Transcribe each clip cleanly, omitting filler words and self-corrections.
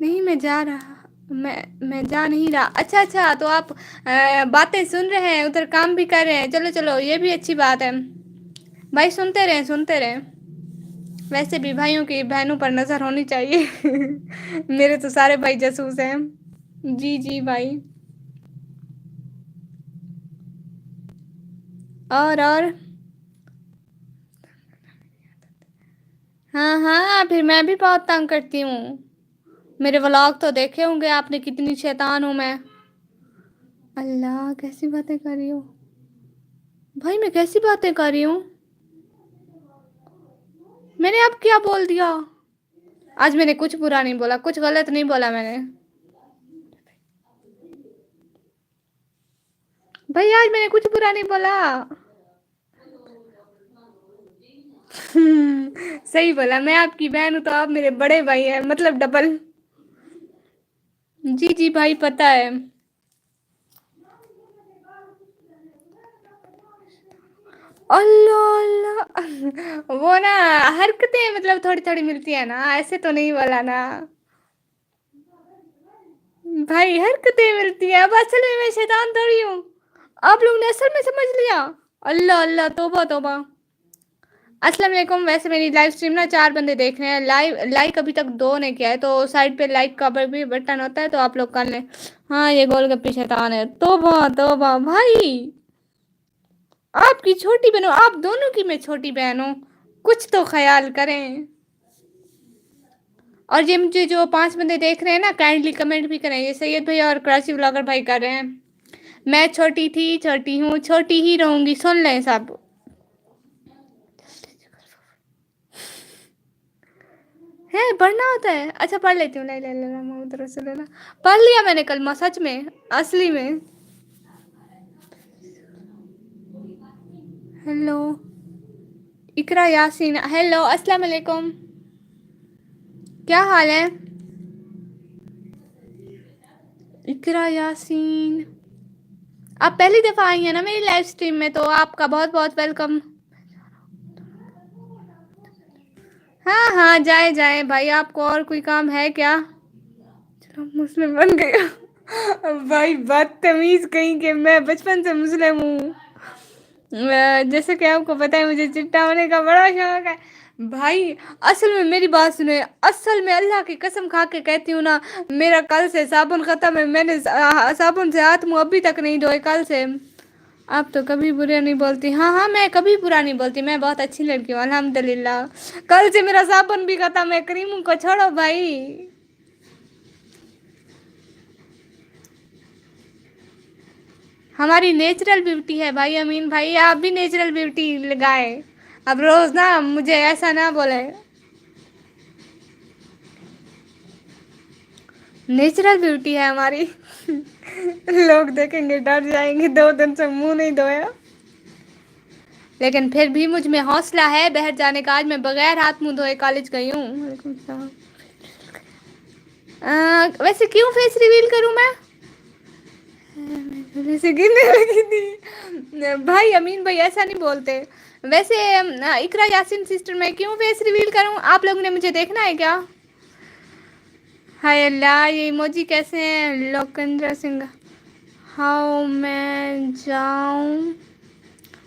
نہیں میں جا رہا میں جا نہیں رہا. اچھا اچھا تو آپ باتیں سن رہے ہیں ادھر کام بھی کر رہے ہیں. چلو چلو یہ بھی اچھی بات ہے بھائی. سنتے رہیں سنتے رہیں. ویسے بھی بھائیوں کی بہنوں پر نظر ہونی چاہیے. میرے تو سارے بھائی جاسوس ہیں. جی جی بھائی. اور ہاں ہاں پھر میں بھی بہت تنگ کرتی ہوں. میرے ولاگ تو دیکھے ہوں گے آپ نے کتنی شیطان ہوں میں. اللہ کیسی باتیں کر رہی ہو بھائی. میں کیسی باتیں کر رہی ہوں. میں نے اب کیا بول دیا. آج میں نے کچھ برا نہیں بولا کچھ غلط نہیں بولا میں نے. بھائی آج میں نے کچھ برا نہیں بولا. صحیح بولا. میں آپ کی بہن ہوں تو آپ میرے بڑے بھائی ہیں مطلب ڈبل. جی جی بھائی پتہ ہے. اللہ اللہ وہ نا حرکتیں مطلب تھوڑی تھوڑی ملتی ہے نا ایسے تو نہیں بولا نا. بھائی حرکتیں ملتی ہیں اب اصل میں شیطان تھوڑی ہوں. آپ لوگ نے اصل میں سمجھ لیا. اللہ اللہ توبہ توبہ. السلام علیکم. ویسے میری لائف اسٹریم نا 4 بندے دیکھ رہے ہیں. لائک ابھی تک 2 نے کیا ہے تو سائڈ پہ لائک کا بھی بٹن ہوتا ہے تو آپ لوگ کر لیں. ہاں یہ گول گپی شیطان ہے. توبہ توبہ بھائی. آپ کی چھوٹی بہن ہوں آپ دونوں کی میں چھوٹی بہن ہوں. کچھ تو خیال کریں. اور یہ مجھے جو 5 بندے دیکھ رہے ہیں نا کائنڈلی کمنٹ بھی کریں. یہ سید بھائی اور کراچی بلاگر بھائی کر رہے ہیں. میں چھوٹی تھی چھوٹی ہوں چھوٹی ہی رہوں گی. سن لیں سب. ہے پڑھنا ہوتا ہے. اچھا پڑھ لیتی ہوں. لا الہ الا اللہ محمد رسول اللہ پڑھ لیا میں نے کلمہ سچ میں اصلی میں. ہیلو اقرا یاسین ہیلو السلام علیکم. کیا حال ہے. اقرا یاسین آپ پہلی دفعہ آئی ہیں نا میری لائف اسٹریم میں تو آپ کا بہت بہت ویلکم. ہاں ہاں جائے جائیں بھائی. آپ کو اور کوئی کام ہے کیا. چلو مسلم بن گیا. بھائی بدتمیز کہیں کہ میں بچپن سے مسلم ہوں. جیسے کہ آپ کو پتہ ہے مجھے چٹا ہونے کا بڑا شوق ہے. بھائی اصل میں میری بات سنیں. اصل میں اللہ کی قسم کھا کے کہتی ہوں نا میرا کل سے صابن ختم ہے. میں نے صابن سے ہاتھ منہ ابھی تک نہیں دھوئے کل سے. آپ تو کبھی برا نہیں بولتی. ہاں ہاں میں کبھی برا نہیں بولتی. میں بہت اچھی لڑکی ہوں الحمد للہ. کل سے میرا صابن بھی ختم ہے. کریموں کو چھوڑو بھائی. ہماری نیچرل بیوٹی ہے بھائی امین بھائی. آپ بھی نیچرل بیوٹی لگائے. اب روز نا مجھے ایسا نہ بولے. نیچرل بیوٹی ہے ہماری. لوگ دیکھیں گے ڈر جائیں گے. 2 دن سے منہ نہیں دھویا. لیکن پھر بھی مجھ میں حوصلہ ہے باہر جانے کا. آج میں بغیر ہاتھ منہ دھوئے کالج گئی ہوں. وعلیکم السلام. ویسے کیوں فیس ریویل کروں میں. ویسے گرنے لگی تھی. بھائی امین بھائی ایسا نہیں بولتے. ویسے اقرا یاسین سسٹر میں کیوں فیس ریویل کروں. آپ لوگوں نے مجھے دیکھنا ہے کیا. ہائے اللہ یہ ایموجی کیسے ہیں. لوکندر سنگھ ہاؤ میں جاؤں.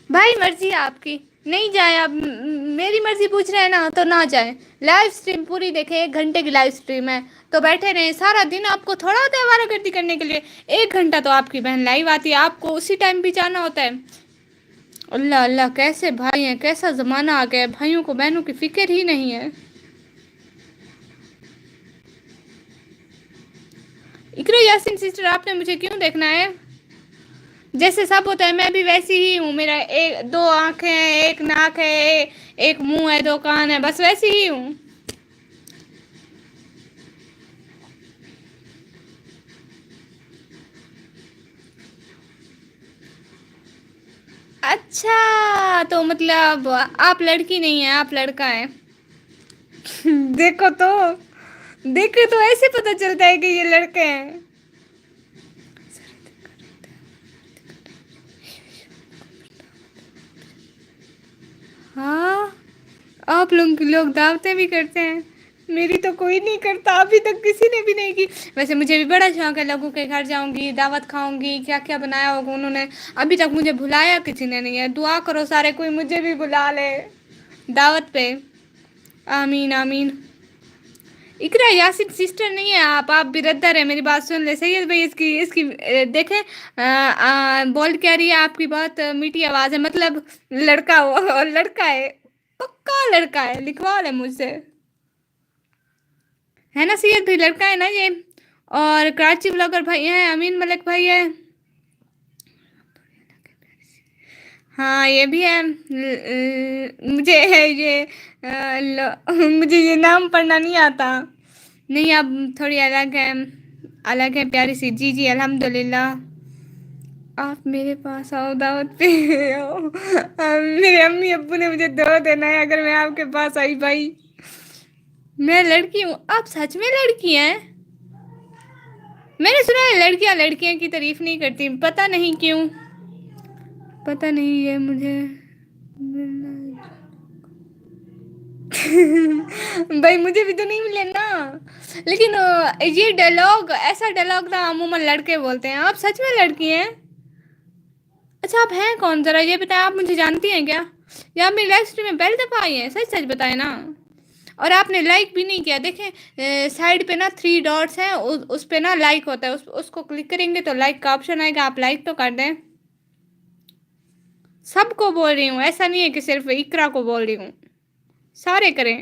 بھائی مرضی ہے آپ کی. نہیں جائیں آپ میری مرضی پوچھ رہے ہیں نا تو نہ جائیں. لائف اسٹریم پوری دیکھے. 1 گھنٹے کی لائف اسٹریم ہے تو بیٹھے رہے. سارا دن آپ کو تھوڑا ہوتا ہے آوارہ گردی کرنے کے لیے. 1 گھنٹہ تو آپ کی بہن لائیو آتی ہے. آپ کو اسی ٹائم بھی جانا ہوتا ہے. اللہ اللہ کیسے بھائی ہیں. کیسا زمانہ آ گیا ہے. بھائیوں کو بہنوں کی فکر ہی نہیں ہے. اقرا یاسین سسٹر آپ نے مجھے کیوں دیکھنا ہے. جیسے سب ہوتا ہے میں بھی ویسی ہی ہوں. میرا 2 آنکھیں ہیں 1 ناک ہے 1 منہ ہے 2 کان ہے بس ویسی ہی ہوں. اچھا تو مطلب آپ لڑکی نہیں ہیں آپ لڑکا ہیں. دیکھو تو دیکھے تو ایسے پتا چلتا ہے کہ یہ لڑکے ہیں. ہاں آپ لوگ دعوتیں بھی کرتے ہیں. میری تو کوئی نہیں کرتا، ابھی تک کسی نے بھی نہیں کی. ویسے مجھے بھی بڑا شوق ہے، لوگوں کے گھر جاؤں گی، دعوت کھاؤں گی، کیا کیا بنایا ہوگا انہوں نے. ابھی تک مجھے بلایا کسی نے نہیں ہے. دعا کرو سارے کوئی مجھے بھی بلا لے دعوت پہ. آمین آمین. اقرا یاسین سسٹر نہیں ہے آپ بردر ہے. میری بات سن لے سید بھائی. اس کی دیکھیں بول کہہ رہی ہے آپ کی بہت میٹھی آواز ہے، مطلب لڑکا وہ لڑکا ہے، پکا لڑکا ہے. لکھوا لے مجھ سے، ہے نا سید بھائی؟ لڑکا ہے نا یہ. اور کراچی بلاگر بھائی ہیں، امین ملک بھائی ہے. ہاں یہ بھی ہے. مجھے مجھے یہ نام پڑھنا نہیں آتا. نہیں اب تھوڑی الگ ہے پیاری سی. جی جی الحمد للہ. آپ میرے پاس آؤ دعوت پہ آؤ. میرے امی ابو نے مجھے دعوت دینا ہے اگر میں آپ کے پاس آئی بھائی. میں لڑکی ہوں. آپ سچ میں لڑکی ہیں؟ میں نے سنا ہے لڑکیاں لڑکیاں کی تعریف نہیں کرتی، پتہ نہیں کیوں. پتہ نہیں یہ مجھے بھائی مجھے بھی تو نہیں ملے نا. لیکن یہ ڈائلاگ ایسا ڈائلاگ نا عموماً لڑکے بولتے ہیں. آپ سچ میں لڑکی ہیں؟ اچھا آپ ہیں کون ذرا یہ بتائیں. آپ مجھے جانتی ہیں کیا؟ یا آپ میری لائف اسٹریم میں پہلی دفعہ آئی ہیں؟ سچ سچ بتائیں نا. اور آپ نے لائک بھی نہیں کیا. دیکھیں سائڈ پہ نا 3 ڈاٹس ہیں، اس پہ نا لائک ہوتا ہے. اس کو کلک کریں گے تو لائک کا آپشن آئے گا. آپ لائک تو کر دیں. سب کو بول رہی ہوں، ایسا نہیں ہے کہ صرف اقرا کو بول رہی ہوں. سارے کریں.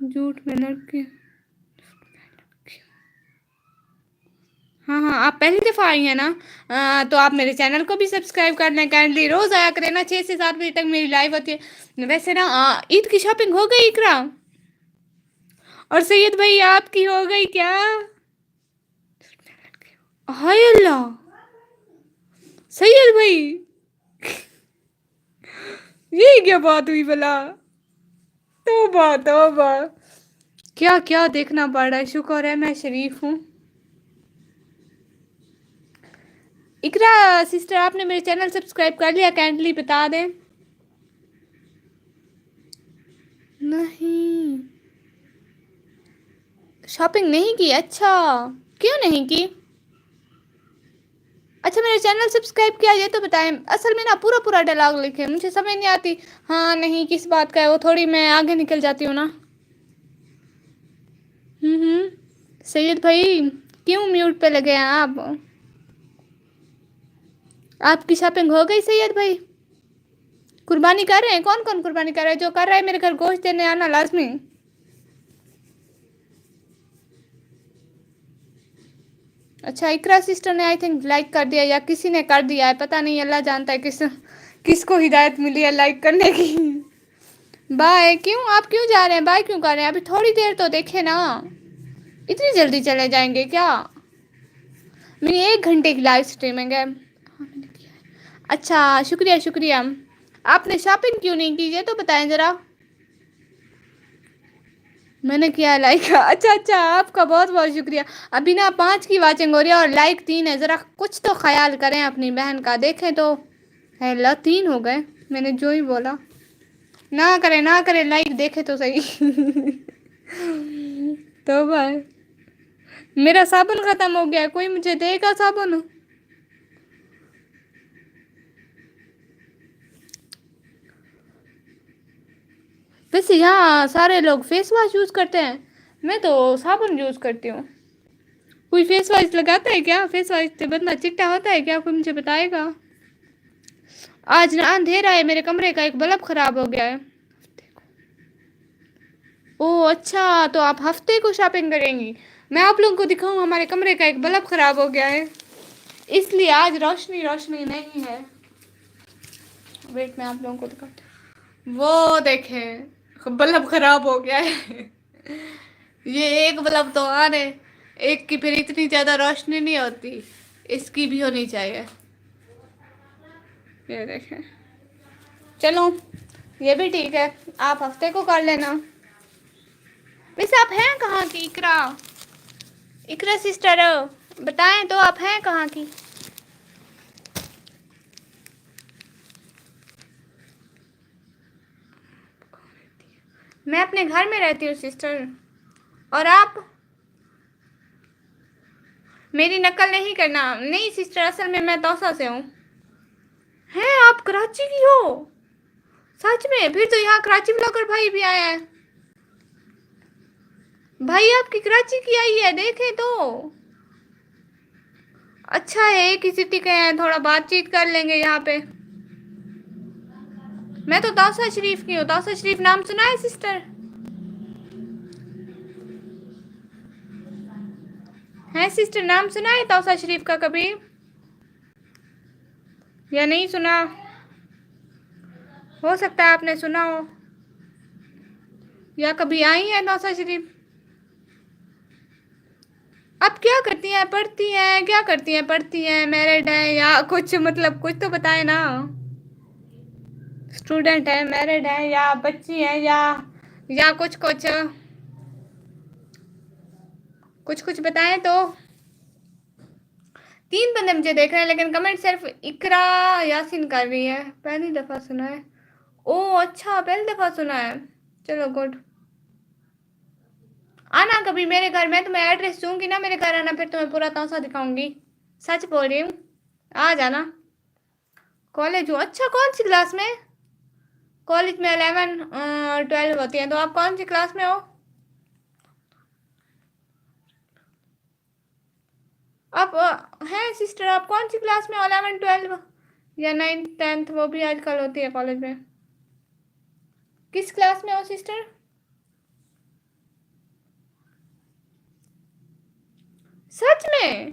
جھوٹ میں لڑکی. ہاں ہاں آپ پہلی دفعہ آئی ہیں نا. تو آپ میرے چینل کو بھی سبسکرائب کر لیں کائنڈلی. روز آیا کریں نا، 6 سے 7 بجے تک میری لائف ہوتی ہے. ویسے نا عید کی شاپنگ ہو گئی اقرا؟ اور سید بھائی آپ کی ہو گئی کیا؟ ہائے اللہ سید بھائی، یہ کیا بات ہوئی بلا؟ توبہ توبہ. کیا کیا دیکھنا پڑ رہا ہے. شکر ہے میں شریف ہوں. اقرا سسٹر آپ نے میرے چینل سبسکرائب کر لیا؟ کائنڈلی بتا دیں. نہیں شاپنگ نہیں کی؟ اچھا کیوں نہیں کی؟ اچھا میرا چینل سبسکرائب کیا یہ تو بتائیں. اصل میں نا پورا پورا ڈائلاگ لکھے، مجھے سمجھ نہیں آتی. ہاں نہیں کس بات کا ہے وہ، تھوڑی میں آگے نکل جاتی ہوں نا. سید بھائی کیوں میوٹ پہ لگے ہیں آپ؟ آپ کی شاپنگ ہو گئی سید بھائی؟ قربانی کر رہے ہیں؟ کون کون قربانی کر رہا ہے؟ جو کر رہا ہے میرے گھر گوشت دینے آنا لازمی. اچھا اقرا سسٹر نے آئی تھنک لائک کر دیا یا کسی نے کر دیا ہے، پتہ نہیں. اللہ جانتا ہے کس کو ہدایت ملی ہے لائک کرنے کی. بائے. کیوں آپ کیوں جا رہے ہیں؟ بائے کیوں کر رہے ہیں؟ ابھی تھوڑی دیر تو دیکھے نا. اتنی جلدی چلے جائیں گے کیا؟ میری 1 گھنٹے کی لائف اسٹریمنگ ہے. اچھا شکریہ شکریہ. آپ نے شاپنگ کیوں نہیں کی یہ تو بتائیں ذرا. میں نے کیا لائک. اچھا اچھا آپ کا بہت بہت شکریہ. ابھی نا 5 کی واچنگ ہو رہی ہے اور لائک 3 ہے. ذرا کچھ تو خیال کریں اپنی بہن کا. دیکھیں تو ہے اللہ 3 ہو گئے. میں نے جو ہی بولا. نہ کرے لائک دیکھے تو صحیح. توبہ ہے. میرا صابن ختم ہو گیا، کوئی مجھے دے گا صابن؟ ویسے یہاں سارے لوگ فیس واش یوز کرتے ہیں، میں تو صابن یوز کرتی ہوں. کوئی فیس واش لگاتا ہے کیا؟ فیس واش سے بندہ چٹا ہوتا ہے کیا؟ کوئی مجھے بتائے گا. آج نا اندھیرا ہے، میرے کمرے کا ایک بلب خراب ہو گیا ہے. اوہ اچھا تو آپ ہفتے کو شاپنگ کریں گی. میں آپ لوگوں کو دکھاؤں ہمارے کمرے کا ایک بلب خراب ہو گیا ہے، اس لیے آج روشنی نہیں ہے. ویٹ میں آپ لوگوں کو دکھاتی ہوں. وہ دیکھیں بلب خراب ہو گیا ہے. یہ ایک بلب تو آن ہے، ایک کی پھر اتنی زیادہ روشنی نہیں ہوتی، اس کی بھی ہونی چاہیے. یہ دیکھیں. چلو یہ بھی ٹھیک ہے، آپ ہفتے کو کر لینا. ویسے آپ ہیں کہاں کی اقرا؟ اقرا سسٹر بتائیں تو آپ ہیں کہاں کی؟ میں اپنے گھر میں رہتی ہوں سسٹر. اور آپ میری نقل نہیں کرنا. نہیں سسٹر، اصل میں توسا سے ہوں. ہیں آپ کراچی کی ہو؟ سچ میں؟ پھر تو یہاں کراچی بلاگر بھائی بھی آیا ہے. بھائی آپ کی کراچی کی آئی ہے، دیکھیں تو. اچھا ہے، ایک ہی سٹی کے ہیں، تھوڑا بات چیت کر لیں گے یہاں پہ. میں تو توسا شریف کی ہوں. توسا شریف نام سنا ہے سسٹر؟ ہے سسٹر، نام سنا ہے توسا شریف کا کبھی یا نہیں سنا؟ ہو سکتا ہے آپ نے سنا ہو، یا کبھی آئی ہیں توسا شریف. اب کیا کرتی ہیں؟ پڑھتی ہیں؟ کیا کرتی ہیں؟ پڑھتی ہیں، میرڈ ہیں، یا کچھ مطلب کچھ تو بتائیں نا. اسٹوڈنٹ ہے، میرڈ ہے، یا بچی ہے، یا کچھ بتائیں تو. 3 بندے مجھے دیکھ رہے ہیں لیکن کمنٹ صرف اقرا یاسین کر رہی ہے. پہلی دفعہ سنا ہے. او اچھا، پہلی دفعہ سنا ہے. چلو گڈ. آنا کبھی میرے گھر. میں تمہیں ایڈریس دوں گی نا، میرے گھر آنا، پھر تمہیں پورا توسا دکھاؤں گی. سچ بول رہی ہوں، آ جانا. کالج ہوں. اچھا، کون سی کلاس میں؟ کالج میں 11 12 ہوتی ہیں. تو آپ کون سی کلاس میں ہو؟ آپ ہیں سسٹر، آپ کون سی کلاس میں ہو؟ 11 12 یا 9 10 وہ بھی آج کل ہوتی ہے کالج میں. کس کلاس میں ہو سسٹر؟ سچ میں؟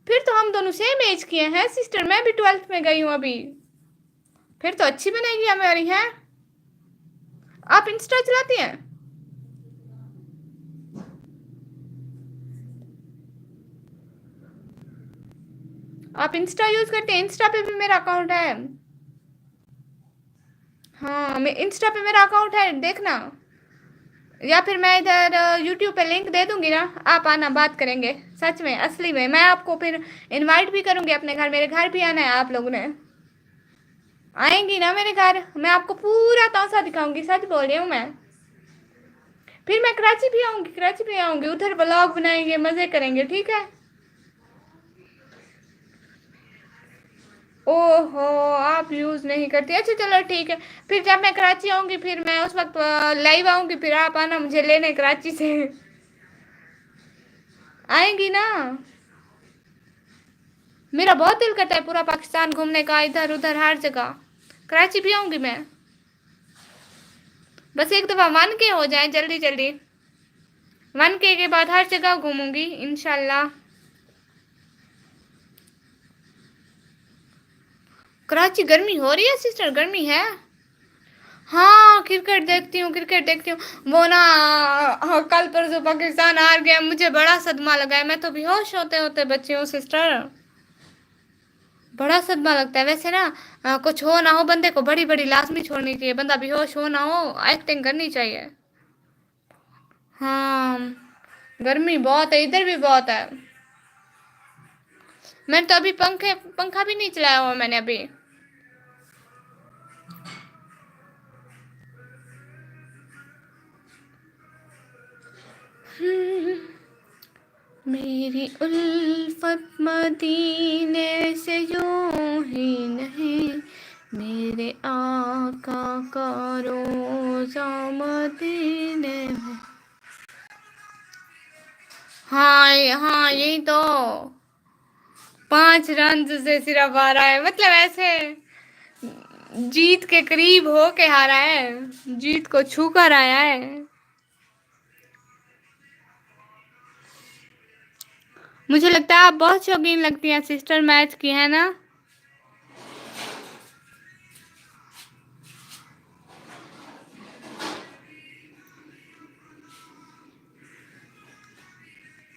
پھر تو ہم دونوں سیم ایج کیے ہیں سسٹر. میں بھی 12th میں گئی ہوں ابھی. پھر تو اچھی بنے گی ہماری. ہیں آپ انسٹا چلاتی ہیں؟ آپ انسٹا یوز کرتے ہیں؟ انسٹا پہ بھی میرا اکاؤنٹ ہے. ہاں، میں انسٹا پہ میرا اکاؤنٹ ہے، دیکھنا. یا پھر میں ادھر یوٹیوب پہ لنک دے دوں گی نا، آپ آنا، بات کریں گے. سچ میں، اصلی میں آپ کو پھر انوائٹ بھی کروں گی اپنے گھر. میرے گھر بھی آنا ہے آپ لوگوں نے. آئیں گی نا میرے گھر؟ میں آپ کو پورا توسا دکھاؤں گی. سچ بول رہی ہوں میں. پھر میں کراچی بھی آؤں گی. کراچی بھی آؤں گی، ادھر ولاگ بنائیں گے، مزے کریں گے. ٹھیک ہے؟ او ہو، آپ یوز نہیں کرتی. اچھا چلو ٹھیک ہے. پھر جب میں کراچی آؤں گی پھر میں اس وقت لائیو آؤں گی. پھر آپ آنا مجھے لینے کراچی سے. آئیں گی نا؟ میرا بہت دل کرتا ہے پورا پاکستان گھومنے کا، ادھر ادھر ہر جگہ. کراچی بھی آؤں گی میں. بس ایک دفعہ 1K ہو جائیں جلدی جلدی. 1K کے بعد ہر جگہ گھوموں گی انشاءاللہ. کراچی گرمی ہو رہی ہے سسٹر؟ گرمی ہے؟ ہاں، کرکٹ دیکھتی ہوں، کرکٹ دیکھتی ہوں. وہ نا کل پرسوں پاکستان ہار گیا، مجھے بڑا صدمہ لگا ہے. میں تو بے ہوش ہوتے ہوتے بچی ہوں سسٹر. بڑا صدمہ لگتا ہے. ویسے نا کچھ ہو نہ ہو بندے کو بڑی بڑی لازمی چھوڑنی چاہیے. بندہ بے ہوش ہو نہ ہو ایکٹنگ کرنی چاہیے. ہاں، گرمی بہت ہے، ادھر بھی بہت ہے. میں نے تو ابھی پنکھا بھی نہیں چلایا ہوا میں نے ابھی. میری الفت مدینے سے یوں ہی نہیں، میرے آقا کا روضہ مدینے میں. ہاں ہاں، یہی تو. 5 رنز سے صرف آ رہا ہے، مطلب ایسے جیت کے قریب ہو کے ہارا ہے. جیت کو چھو کر آیا ہے. مجھے لگتا ہے آپ بہت شوقین لگتی ہیں سسٹر میچ کی، ہے نا؟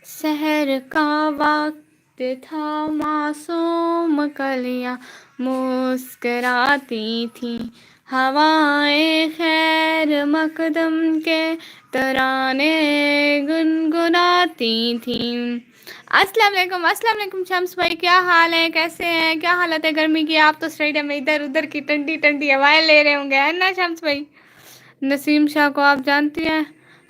سحر کا وقت تھا، معصوم کلیاں مسکراتی تھیں، ہوائیں خیر مقدم کے ترانے گنگناتی تھیں. السلام علیکم. السلام علیکم شمس بھائی، کیا حال ہے؟ کیسے ہیں؟ کیا حالت ہے گرمی کی؟ آپ تو اسٹیڈیم میں ادھر ادھر کی ٹنڈی ٹنڈی ہوائیں لے رہے ہوں گے، ہے نا شمس بھائی؟ نسیم شاہ کو آپ جانتی ہیں؟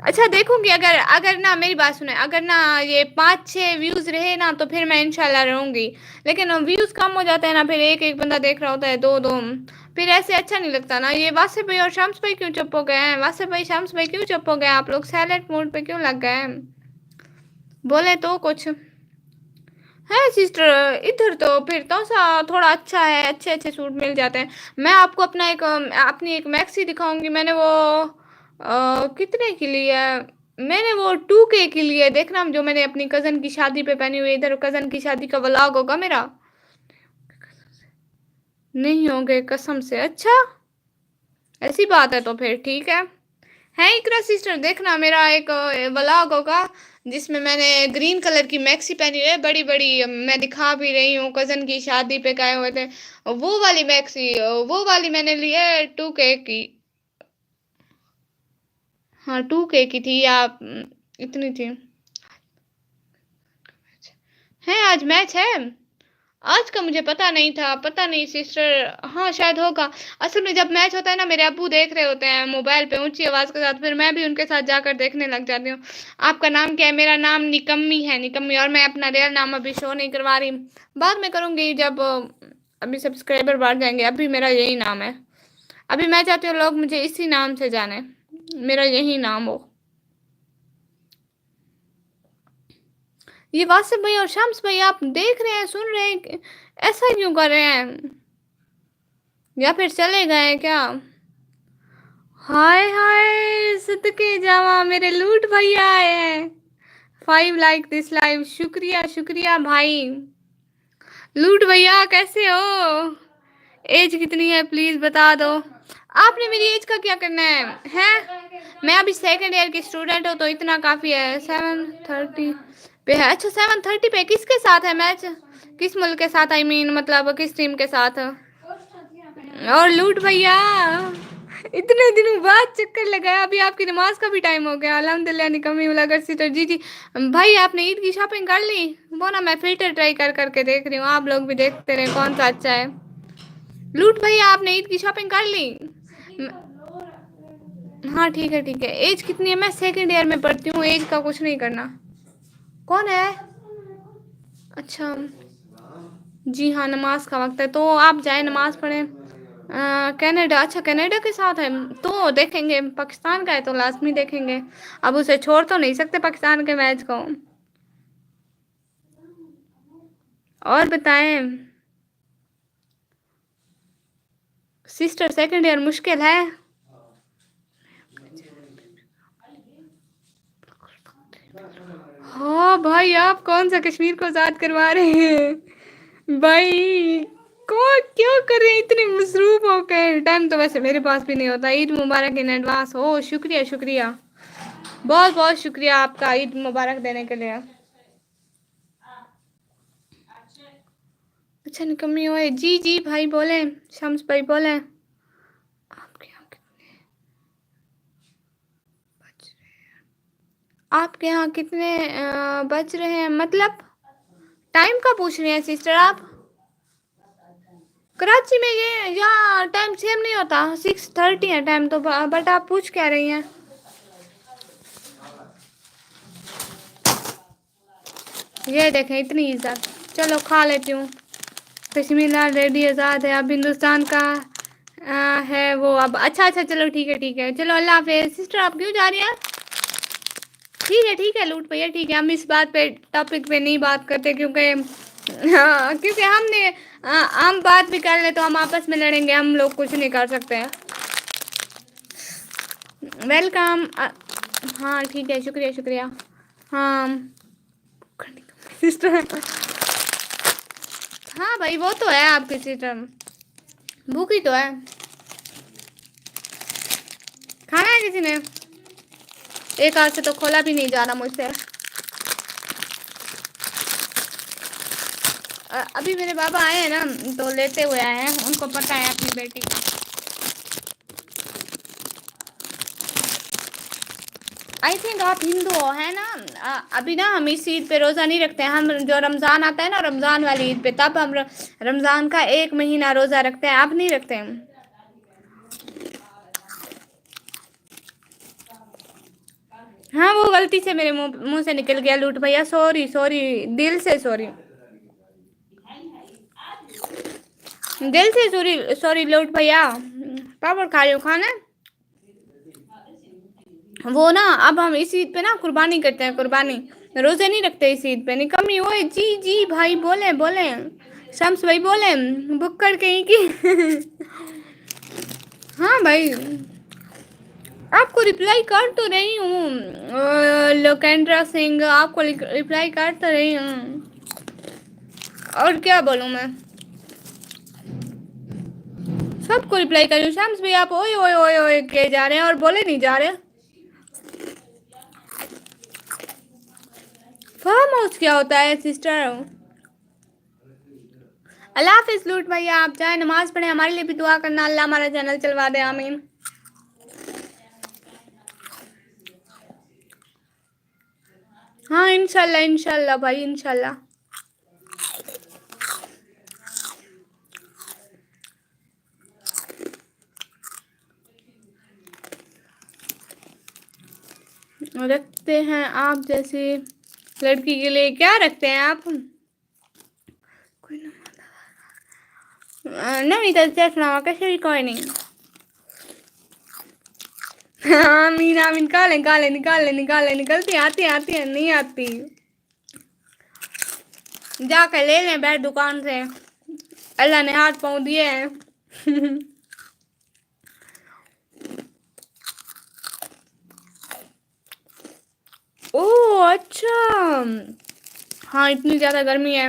اچھا دیکھوں گی، اگر اگر نہ میری بات سنیں، اگر نہ یہ 5-6 ویوز رہے نا تو پھر میں انشاءاللہ رہوں گی، لیکن ویوز کم ہو جاتا ہے نا، پھر ایک ایک بندہ دیکھ رہا ہوتا ہے، دو دو، پھر ایسے اچھا نہیں لگتا نا۔ یہ واسف بھائی اور شمس بھائی کیوں چپ ہو گئے ہیں؟ واسف بھائی، شمس بھائی کیوں چپ ہو گئے ہیں؟ آپ لوگ سائلنٹ موڈ پہ کیوں لگ گئے ہیں؟ بولے تو کچھ ہے سسٹر، ادھر تو پھر تو تھوڑا اچھا ہے، اچھے اچھے سوٹ مل جاتے ہیں۔ میں آپ کو اپنا ایک اپنی ایک میکسی دکھاؤں گی، میں نے وہ کتنے کی لی ہے؟ میں نے وہ 2K کی لی ہے، دیکھنا جو میں نے اپنی کزن کی شادی پہ پہنی ہوئی، ادھر کزن کی شادی کا ولاگ ہوگا میرا۔ نہیں ہوں گے قسم سے؟ اچھا ایسی بات ہے تو پھر ٹھیک ہے اقرا سسٹر، دیکھنا میرا ایک ولاگ ہوگا جس میں نے گرین کلر کی میکسی پہنی ہوئی ہے، بڑی بڑی، میں دکھا بھی رہی ہوں، کزن کی شادی پہ گئے ہوئے تھے، وہ والی میکسی، وہ والی میں نے لی ہے 2K کی، ہاں 2K کی تھی، یا اتنی تھی۔ ہے آج میچ ہے؟ آج کا مجھے پتا نہیں تھا، پتا نہیں سسٹر، ہاں شاید ہوگا۔ اصل میں جب میچ ہوتا ہے نا، میرے ابو دیکھ رہے ہوتے ہیں موبائل پہ اونچی آواز کے ساتھ، پھر میں بھی ان کے ساتھ جا کر دیکھنے لگ جاتی ہوں۔ آپ کا نام کیا ہے؟ میرا نام نکمی ہے، نکمی، اور میں اپنا ریئل نام ابھی شو نہیں کروا رہی، بعد میں کروں گی جب ابھی سبسکرائبر بڑھ جائیں گے، ابھی میرا یہی نام ہے، ابھی میں چاہتی ہوں لوگ مجھے اسی نام سے جانے، میرا یہی نام ہو۔ یہ واسف بھائی اور شمس بھائی آپ دیکھ رہے ہیں، سن رہے ہیں، ایسا کیوں کر رہے ہیں؟ یا پھر چلے گئے کیا؟ ہائے ہائے صدقے جاواں، میرے لوٹ بھائی آئے ہیں، 5 لائک دس لائف، شکریہ شکریہ بھائی لوٹ بھیا، کیسے ہو؟ ایج کتنی ہے پلیز بتا دو۔ آپ نے میری ایج کا کیا کرنا ہے؟ میں ابھی سیکنڈ ایئر کی اسٹوڈنٹ ہوں، تو اتنا کافی ہے۔ 7:30 پہ ہے؟ اچھا 7:30 پہ کس کے ساتھ ہے میچ؟ کس ملک کے ساتھ، مطلب کس ٹیم کے ساتھ؟ اور لوٹ بھیا اتنے دنوں بعد چکر لگایا، ابھی آپ کی نماز کا بھی ٹائم ہو گیا، الحمدللہ نکمی ملاگر سیٹر، جی جی بھائی آپ نے عید کی شاپنگ کر لی؟ وہ نا میں فلٹر ٹرائی کر کر کے دیکھ رہی ہوں، آپ لوگ بھی دیکھتے رہے کون سا اچھا ہے۔ لوٹ بھیا آپ نے عید کی شاپنگ کر لی؟ ہاں ٹھیک ہے ٹھیک ہے۔ ایج کتنی ہے؟ میں سیکنڈ ایئر میں پڑھتی ہوں، ایج کا کچھ نہیں کرنا۔ کون ہے؟ اچھا جی ہاں نماز کا وقت ہے، تو آپ جائیں نماز پڑھیں۔ کینیڈا، اچھا کینیڈا کے ساتھ ہے، تو دیکھیں گے، پاکستان کا ہے تو لازمی دیکھیں گے، اب اسے چھوڑ تو نہیں سکتے پاکستان کے میچ کو۔ اور بتائیں سسٹر، سیکنڈ ایئر مشکل ہے؟ ہاں بھائی آپ کون سا کشمیر کو آزاد کروا رہے ہیں بھائی؟ کیوں کر رہے ہیں اتنی مصروف ہو کے؟ ٹائم تو ویسے میرے پاس بھی نہیں ہوتا۔ عید مبارک ان ایڈوانس ہو، شکریہ شکریہ، بہت بہت شکریہ آپ کا عید مبارک دینے کے لیے۔ اچھا نکمی ہوئے، جی جی بھائی بولیں، شمس بھائی بولیں۔ آپ کے یہاں آپ کے یہاں کتنے بج رہے ہیں؟ مطلب ٹائم کا پوچھ رہے ہیں سسٹر آپ؟ کراچی میں یہ یہاں ٹائم سیم نہیں ہوتا، 6:30 ہے ٹائم تو، بٹ آپ پوچھ کیا رہی ہیں؟ یہ دیکھیں اتنی عزت، چلو کھا لیتی ہوں۔ کشمیر لال ریڈی آزاد ہے، اب ہندوستان کا ہے وہ اب، اچھا اچھا چلو ٹھیک ہے، چلو اللہ حافظ۔ سسٹر آپ کیوں جا رہی ہیں؟ ٹھیک ہے لوٹ بھیا ٹھیک ہے، ہم اس بات پہ ٹاپک پہ نہیں بات کرتے، کیونکہ ہاں کیونکہ ہم بات بھی کر لیں تو ہم آپس میں لڑیں گے، ہم لوگ کچھ نہیں کر سکتے ہیں۔ ویلکم، ہاں ٹھیک ہے شکریہ شکریہ، ہاں سسٹر ہاں بھائی وہ تو ہے آپ کی سسٹر، بھوکی تو ہے۔ کھانا ہے کسی نے؟ ایک ہاتھ سے تو کھولا بھی نہیں جا رہا مجھ سے۔ ابھی میرے بابا آئے ہیں نا تو لیتے ہوئے آئے ہیں، ان کو پتہ ہے اپنی بیٹی کا۔ آئی تھنک آپ ہندو ہو ہے نا؟ ابھی نا ہم اس عید پہ روزہ نہیں رکھتے ہیں، ہم جو رمضان آتا ہے نا، رمضان والی عید پہ، تب ہم رمضان کا 1 مہینہ روزہ رکھتے ہیں، آپ نہیں رکھتے ہیں؟ ہاں وہ غلطی سے میرے منہ سے نکل گیا لوٹ بھیا, سوری سوری, دل سے سوری, دل سے سوری سوری لوٹ بھیا. پاپڑ کھا رہے ہو کھانا؟ وہ نا اب ہم اس عید پہ نا قربانی کرتے ہیں, قربانی روزے نہیں رکھتے اس عید پہ. نکمی ہوئے, جی جی بھائی بولیں بولیں, شمس بھائی بولیں, بکڑ کہیں کی. ہاں بھائی آپ کو رپلائی کر تو رہی ہوں, لوکیندرا سنگھ آپ کو رپلائی کر تو رہی ہوں, اور کیا بولوں میں. سب کو رپلائی کر رہی ہوں. شمس بھی آپ اوئے اوئے اوئے اوئے کہے جا رہے ہیں اور بولے نہیں جا رہے. فارم ہاؤس کیا ہوتا ہے سسٹر؟ اللہ حافظ لوٹ بھیا, آپ جائیں نماز پڑھیں, ہمارے لیے بھی دعا کرنا, اللہ ہمارا چینل چلوا دے, آمین. ہاں انشاءاللہ انشاءاللہ بھائی انشاءاللہ. رکھتے ہیں آپ جیسی لڑکی کے لیے, کیا رکھتے ہیں آپ؟ نہیں تو سنا کیسے بھی کوئی نہیں. آمین آمین, نکالے نکالے نکالے نکالے, نکلتی آتی آتی ہے نہیں آتی. جا کے لے لیں بیٹھ دکان سے, اللہ نے ہاتھ پاؤں دیے ہیں. اوہ اچھا, ہاں اتنی زیادہ گرمی ہے.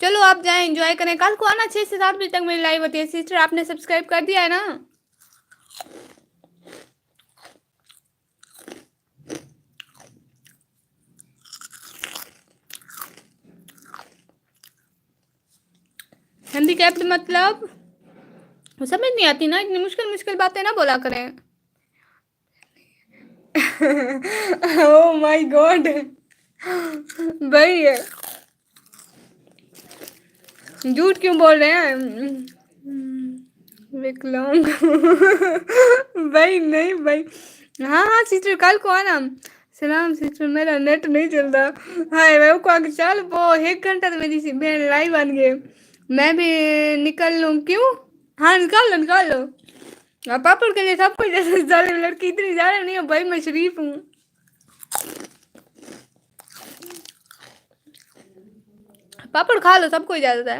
چلو آپ جائیں انجوائے کریں, کل کو آنا 6 سے 7 بجے تک میری لائف ہوتی ہے. سسٹر آپ نے سبسکرائب کر دیا ہے نا؟ ہینڈی کیپڈ مطلب سمجھ نہیں آتی نا, اتنی مشکل مشکل باتیں نہ بولا کریں. او مائی گاڈ بھائی جھوٹ کیوں بول رہے ہیں؟ وکلانگ بھائی نہیں بھائی. ہاں ہاں سسٹر کل کو آنا. سلام سسٹر میرا نیٹ نہیں چلتا. ہائے میں کو چل وہ 1 گھنٹہ تو میری بہن لائی بن گئے, میں بھی نکل لوں. کیوں؟ ہاں نکال لو نکال لو. پاپڑ کے لیے سب کچھ لڑکی اتنی زیادہ نہیں ہو بھائی, میں شریف ہوں. پاپڑ کھا لو سب کو اجازت ہے.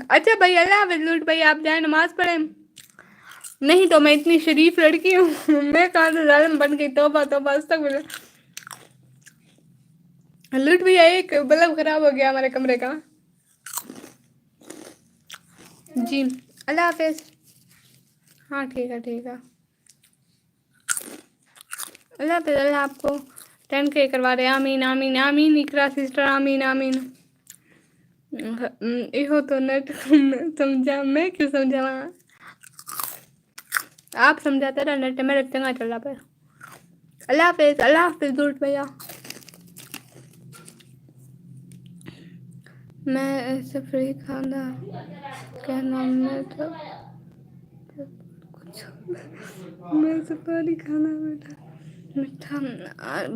اچھا بھائی اللہ حافظ لوٹ بھائی, آپ جائیں نماز پڑھیں. نہیں تو میں اتنی شریف لڑکی ہوں, میں کہاں سے ظالم بن گئی, توبہ توبہ استغفراللہ. لوٹ بھیا ایک بلب خراب ہو گیا ہمارے کمرے کا. جی اللہ حافظ. ہاں ٹھیک ہے ٹھیک ہے. اللہ حافظ, اللہ آپ کو 10K کروا دے, آمین آمین آمین. اقرا سسٹر آمین آمین. یہ تو نیٹ سمجھا, میں کیوں سمجھاواں. آپ سمجھاتے رہنا, نیٹ میرے چنگا چلرا پے. اللہ حافظ اللہ حافظ لوٹ بھیا. میں ایسے فری کھانا کیا نام میں تو میں سپاری کھانا بیٹا میٹھا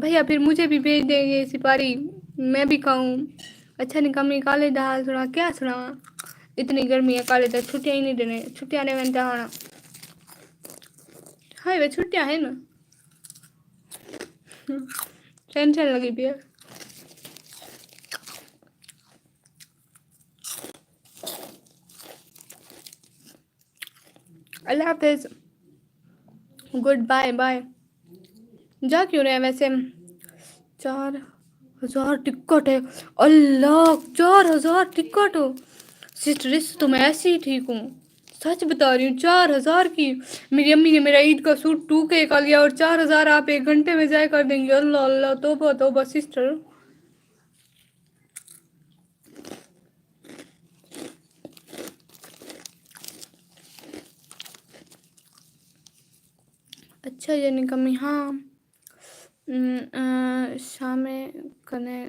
بھیا, پھر مجھے بھی بھیج دیں گے سپاری, میں بھی کھاؤں. اچھا نکمی کالے ڈال تھوڑا کیا سناواں, اتنی گرمی ہے کالج تک چھٹیاں ہی نہیں دینے, چھٹیاں نہیں بنتا ہونا. ہائی و چھٹیاں ہے نا, ٹینشن لگی پی ہے. اللہ حافظ, گڈ بائے بائے. جا کیوں رہے ہیں ویسے؟ 4000 ٹکٹ ہے, اللہ 4000 ٹکٹ. سسٹر اس تو میں ایسے ہی ٹھیک ہوں, سچ بتا رہی ہوں. 4000 کی, میری امی نے میرا عید کا سوٹ 2K کا لیا, اور 4000 آپ 1 گھنٹے میں ضائع کر دیں گے. اللہ اللہ توبہ توبہ سسٹر. اچھا یہ نکمی, ہاں شام کنے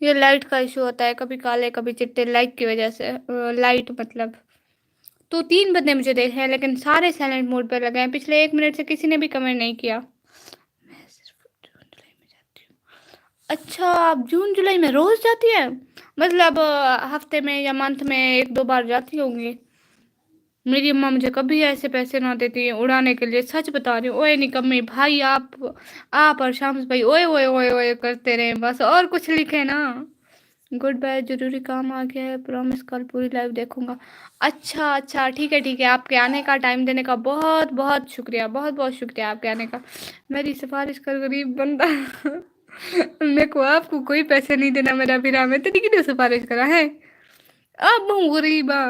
یہ لائٹ کا ایشو ہوتا ہے، کبھی کالے کبھی چٹے، لائٹ کی وجہ سے، لائٹ مطلب تو 3 بندے مجھے دیکھے ہیں لیکن سارے سائلنٹ موڈ پہ لگے ہیں، پچھلے 1 منٹ سے کسی نے بھی کمنٹ نہیں کیا۔ میں صرف جون جولائی میں جاتی ہوں۔ اچھا آپ جون جولائی میں روز جاتی ہیں؟ مطلب ہفتے میں یا منتھ میں 1-2 بار جاتی ہوں گی؟ میری اماں مجھے کبھی ایسے پیسے نہ دیتی ہیں اڑانے کے لیے، سچ بتا رہی ہوں۔ اوئے نکمے بھائی، آپ اور شامس بھائی اوئے اوئے اوئے اوئے کرتے رہے، بس اور کچھ لکھے نا۔ گڈ بائے، ضروری کام آ گیا ہے، پرومس کل پوری لائف دیکھوں گا۔ اچھا اچھا، ٹھیک ہے ٹھیک ہے، آپ کے آنے کا ٹائم دینے کا بہت بہت شکریہ، بہت بہت شکریہ آپ کے آنے کا۔ میری سفارش کر غریب بندہ میرے کو آپ کو کوئی پیسے نہیں دینا میرا بھی میں تیری کی سفارش کرا ہے، اب ہوں غریبا۔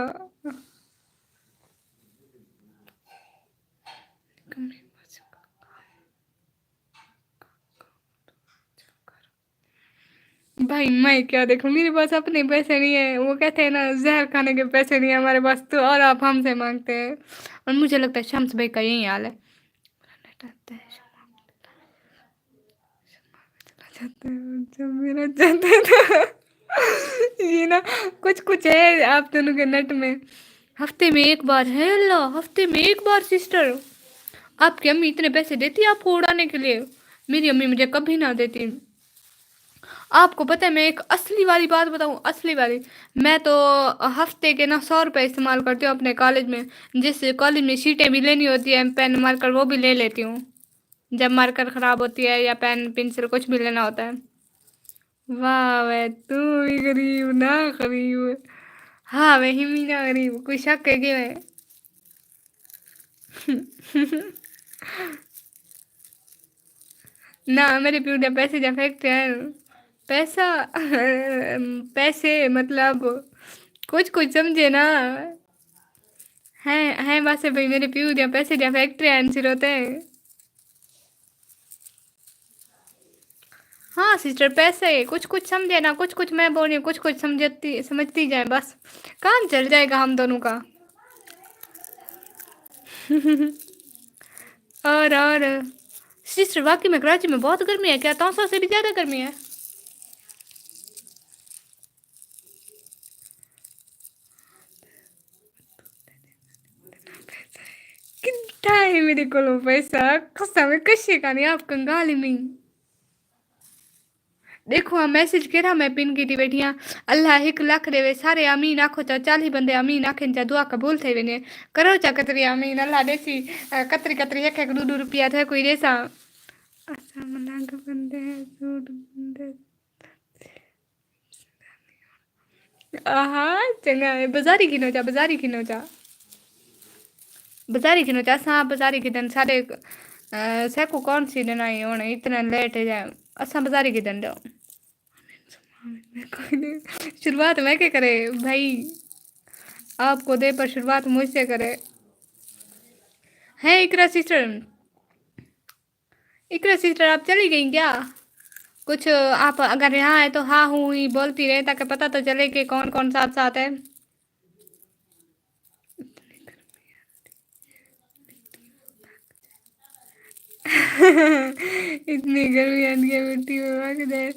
بھائی میں کیا دیکھوں، میرے پاس اپنے پیسے نہیں ہیں، وہ کہتے ہیں نا زہر کھانے کے پیسے نہیں ہیں ہمارے پاس، تو اور آپ ہم سے مانگتے ہیں۔ اور مجھے لگتا ہے شمس بھائی کا یہی حال ہے۔ میرا چاہتا تھا یہ نا کچھ ہے آپ دونوں کے نیٹ میں، ہفتے میں 1 بار ہے، اللہ ہفتے میں 1 بار سسٹر! آپ کی امی اتنے پیسے دیتی ہے آپ کو اڑانے کے لیے؟ میری امی مجھے کبھی نہ دیتی۔ آپ کو پتہ ہے میں ایک اصلی والی بات بتاؤں، اصلی والی، میں تو ہفتے کے نا 100 روپے استعمال کرتی ہوں اپنے کالج میں، جس کالج میں شیٹیں بھی لینی ہوتی ہے، پین مارکر وہ بھی لے لیتی ہوں جب مارکر خراب ہوتی ہے یا پین پنسل کچھ بھی لینا ہوتا ہے۔ واہ وے تو بھی غریب نہ غریب، ہاں میں ہی نہ غریب، کوئی شک ہے کہ میں نہ میرے پیو نے پیسے جا پھینکتے ہیں، پیسہ پیسے مطلب کچھ سمجھے نا، ہیں ویسے بھائی میرے پیو دیا پیسے دیا فیکٹری آنسر ہوتے ہیں۔ ہاں سسٹر پیسے کچھ سمجھے نا، کچھ میں بول رہی ہوں، کچھ سمجھتی جائیں، بس کام چل جائے گا ہم دونوں کا۔ اور سسٹر واقعی میں کراچی میں بہت گرمی ہے کیا؟ تونسا سے بھی زیادہ گرمی ہے؟ کتنا ہے میرے کو پیسہ، قسم ہے کشے کا نہیں آپ کنگال میں دیکھو ہاں میسج کرا میں پن کی تھی بیٹھیاں، اللہ 1 لاکھ دے سارے امین آکھو چا 40 بندے امین آکھن چا دعا قبول تھے ونے کرو چا کتری امین اللہ دیسی کتری 1-2 روپیہ تھے کوئی دیسا اسا منگ بندے سوٹ بندے ہاں چنگا ہے، بازاری کینو چا اساں بازاری کی دن سارے سیکو کون سی دن آئی ہونے اتنا لیٹ ہے جائے اساں بازاری کی دن جاؤ شروعات میں کیا کرے بھائی، آپ کو دے پر شروعات مجھ سے کرے ہے۔ اقرا سسٹر آپ چلی گئیں کیا؟ کچھ آپ اگر یہاں ہے تو ہاں ہوں ہی بولتی رہے تاکہ پتہ تو چلے کہ کون کون ساتھ ہے۔ اتنی گرمی آتی ہے مٹی میں بھگ جائے،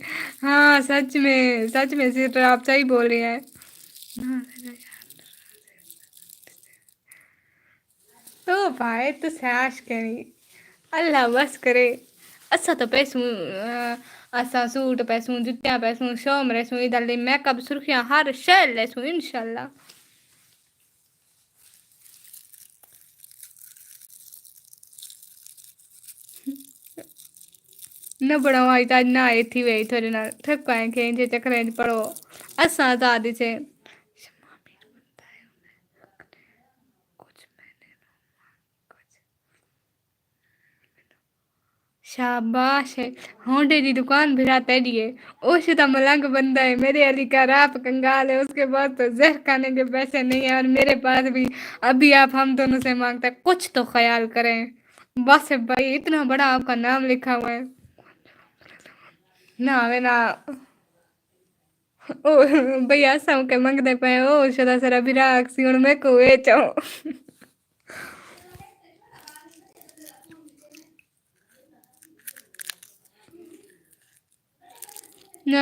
ہاں سچ میں سسٹر آپ صحیح بول رہی ہیں۔ تو بھائی تو سیاش کریں اللہ بس کرے، اسا تو پیسوں اسا سوٹ پیسوں جتیاں پیسوں شوم رسوں ادھر میک اپ سرخیاں ہر شے لیسوں انشاءاللہ۔ نہ بڑا تاج نہ تھی وئی تھوڑے نال تھکائیں کہ چکریں پڑو اساں آزاد سے شاباش ہے ہونڈے دی دکان بھرا تیریے اوش تا ملنگ بندہ ہے، میرے علی کا راپ کنگال ہے، اس کے بعد تو زہر کھانے کے پیسے نہیں ہیں اور میرے پاس بھی ابھی آپ ہم دونوں سے مانگتا ہے، کچھ تو خیال کریں بس بھائی اتنا بڑا آپ کا نام لکھا ہوا ہے نہ میں نہ او بھیا ساں کے منگتے پے او شدا سرا براک سی ہن میں کو چاؤ No,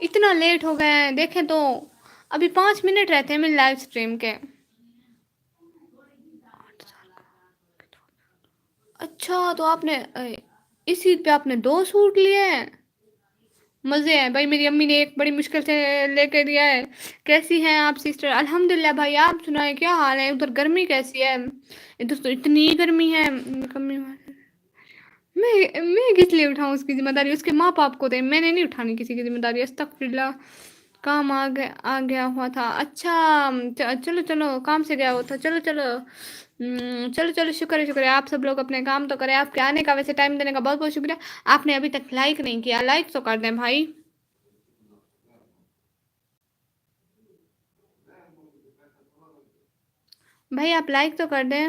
اتنا لیٹ ہو گئے ہیں، دیکھیں تو ابھی 5 منٹ رہتے ہیں میری لائیو اسٹریم کے. اچھا تو آپ نے اس عید پہ آپ نے 2 سوٹ لیے ہیں. مزے ہیں بھائی. میری امی نے ایک بڑی مشکل سے لے کے دیا ہے. کیسی ہیں آپ سسٹر؟ الحمد للہ بھائی. آپ سنائیں کیا حال ہے ادھر؟ گرمی کیسی ہے؟ ادھر تو اتنی گرمی ہے. میں کس لیے اٹھاؤں اس کی ذمہ داری؟ اس کے ماں باپ کو دیں. میں نے نہیں اٹھانی کسی کی ذمہ داری. استغفر اللہ. کام آ گیا ہوا تھا. اچھا چلو چلو کام سے گیا ہوا تھا. چلو چلو چلو چلو شکر ہے شکر ہے. آپ سب لوگ اپنے کام تو کریں. آپ کے آنے کا ویسے ٹائم دینے کا بہت بہت شکریہ. آپ نے ابھی تک لائک نہیں کیا. لائک تو کر دیں بھائی. بھائی آپ لائک تو کر دیں.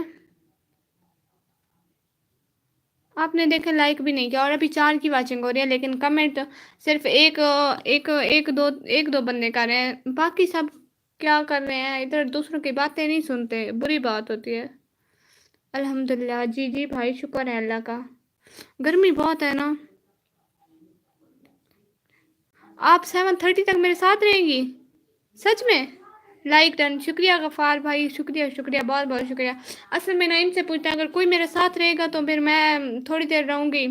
آپ نے دیکھا لائک بھی نہیں کیا. اور ابھی 4 کی واچنگ ہو رہی ہے لیکن کمنٹ صرف ایک دو بندے کر رہے ہیں. باقی سب کیا کر رہے ہیں ادھر؟ دوسروں کی باتیں نہیں سنتے. بری بات ہوتی ہے. الحمد للہ. جی جی بھائی شکر ہے اللہ کا. گرمی بہت ہے نا. آپ 7:30 تک میرے ساتھ رہیں گی؟ سچ میں؟ Like done. شکریہ غفار بھائی. شکریہ شکریہ بہت بہت شکریہ. اصل میں نا ان سے پوچھتے ہیں اگر کوئی میرے ساتھ رہے گا تو پھر میں تھوڑی دیر رہوں گی.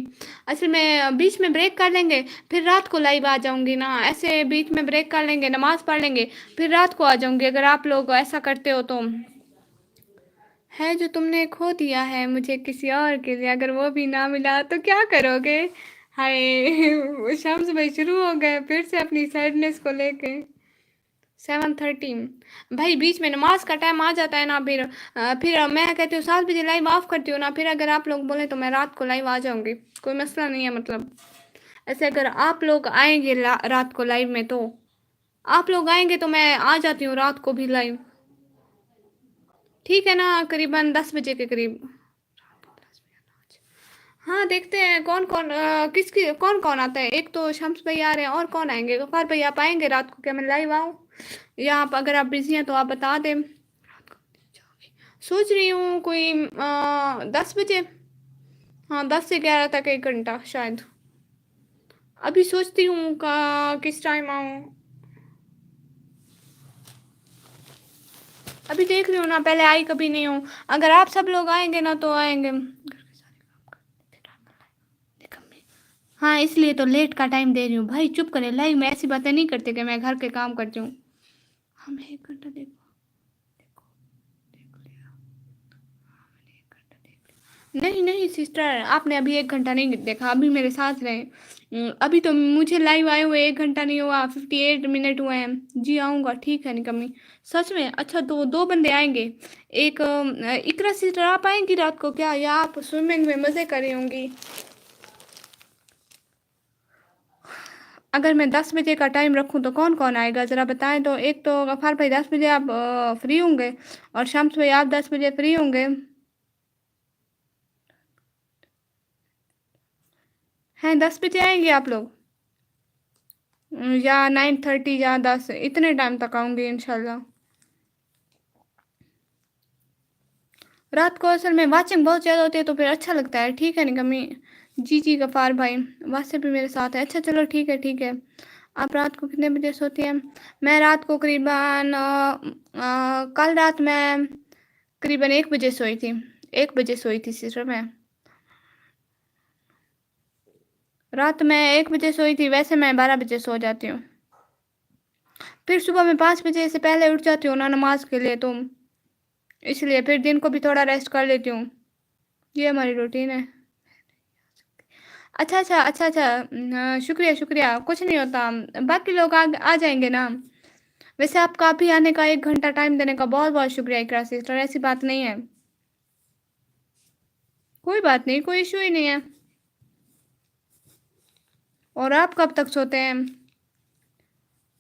اصل میں بیچ میں بریک کر لیں گے پھر رات کو لائیو آ جاؤں گی نا. ایسے بیچ میں بریک کر لیں گے نماز پڑھ لیں گے پھر رات کو آ جاؤں گی. اگر آپ لوگ ایسا کرتے ہو تو ہے جو تم نے کھو دیا ہے مجھے کسی اور کے لیے اگر وہ بھی نہ ملا تو کیا کرو گے؟ ہائے شمس بھائی شروع ہو گئے پھر سے اپنی سیڈنس کو لے کے. 7:30 بھائی بیچ میں نماز کا ٹائم آ جاتا ہے نا. پھر میں کہتی ہوں 7 بجے لائیو آف کرتی ہوں نا. پھر اگر آپ لوگ بولیں تو میں رات کو لائیو آ جاؤں گی. کوئی مسئلہ نہیں ہے. مطلب ایسے اگر آپ لوگ آئیں گے رات کو لائیو میں تو آپ لوگ آئیں گے تو میں آ جاتی ہوں رات کو بھی لائیو. ٹھیک ہے نا قریباً 10 بجے کے قریب. ہاں دیکھتے ہیں کون کون کون کون آتا ہے. ایک تو شمس بھائی آ رہے ہیں. اور کون آئیں گے؟ غفار بھائی آپ آئیں گے رات کو؟ کیا میں لائیو آؤں یا آپ اگر آپ بزی ہیں تو آپ بتا دیں. سوچ رہی ہوں کوئی 10 بجے. ہاں 10 سے 11 تک 1 گھنٹہ شاید. ابھی سوچتی ہوں کس ٹائم آؤں. ابھی دیکھ رہی ہوں نا. پہلے آئی کبھی نہیں ہوں. اگر آپ سب لوگ آئیں گے نا تو آئیں گے. ہاں اس لیے تو لیٹ کا ٹائم دے رہی ہوں. بھائی چپ کرے. لائیو میں ایسی باتیں نہیں کرتے کہ میں گھر کے کام کرتی ہوں. ہمیں 1 گھنٹہ دیکھو. نہیں نہیں سسٹر آپ نے ابھی 1 گھنٹہ نہیں دیکھا. ابھی میرے ساتھ رہے. ابھی تو مجھے لائیو آئے ہوئے 1 گھنٹہ نہیں ہوا. 58 منٹ ہوئے ہیں. جی آؤں گا. ٹھیک ہے نہیں کمی سچ میں. اچھا دو بندے آئیں گے. ایک اقرا سسٹر آپ آئیں گی رات کو کیا؟ یا آپ سوئمنگ میں مزے کر رہی ہوں گی؟ اگر میں 10 بجے کا ٹائم رکھوں تو کون کون آئے گا ذرا بتائیں تو. ایک تو غفار بھائی 10 بجے آپ فری ہوں گے اور شمس بھائی آپ 10 بجے فری ہوں گے. ہیں 10 بجے آئیں گے آپ لوگ یا 9:30 یا 10 اتنے ٹائم تک آؤں گی انشاء اللہ. رات کو اصل میں واچنگ بہت زیادہ ہوتی ہے تو پھر اچھا لگتا ہے. ٹھیک ہے نہیں کمی. جی جی غفار بھائی واسطے بھی میرے ساتھ ہے. اچھا چلو ٹھیک ہے ٹھیک ہے. آپ رات کو کتنے بجے سوتی ہیں؟ میں رات کو قریباً کل رات میں قریباً 1 بجے سوئی تھی. 1 بجے سوئی تھی سسٹر میں. رات میں 1 بجے سوئی تھی. ویسے میں 12 بجے سو جاتی ہوں. پھر صبح میں 5 بجے سے پہلے اٹھ جاتی ہوں نا نماز کے لیے تو اس لیے پھر دن کو بھی تھوڑا ریسٹ کر لیتی ہوں. یہ ہماری روٹین ہے. اچھا اچھا اچھا اچھا شکریہ شکریہ. کچھ نہیں ہوتا. باقی لوگ آ جائیں گے نا. ویسے آپ کا بھی آنے کا 1 گھنٹہ ٹائم دینے کا بہت بہت شکریہ اقرا سسٹر. ایسی بات نہیں ہے. کوئی بات نہیں. کوئی ایشو ہی نہیں ہے. اور آپ کب تک سوتے ہیں؟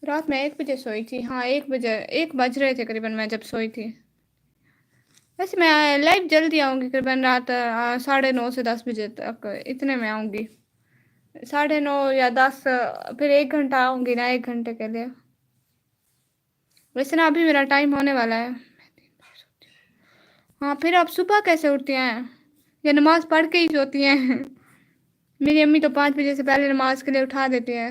رات میں 1 بجے سوئی تھی. ہاں 1 بجے 1 بج رہے تھے قریباً میں جب سوئی تھی. ویسے میں لائیو جلدی آؤں گی قریباً رات 9:30 سے 10 بجے تک. اتنے میں آؤں گی. 9:30 یا 10 پھر 1 گھنٹہ آؤں گی نا 1 گھنٹے کے لیے. ویسے نا ابھی میرا ٹائم ہونے والا ہے. ہاں پھر آپ صبح کیسے اٹھتی ہیں یا نماز پڑھ کے ہی سوتی ہیں؟ میری امی تو 5 بجے سے پہلے نماز کے لیے اٹھا دیتی ہیں.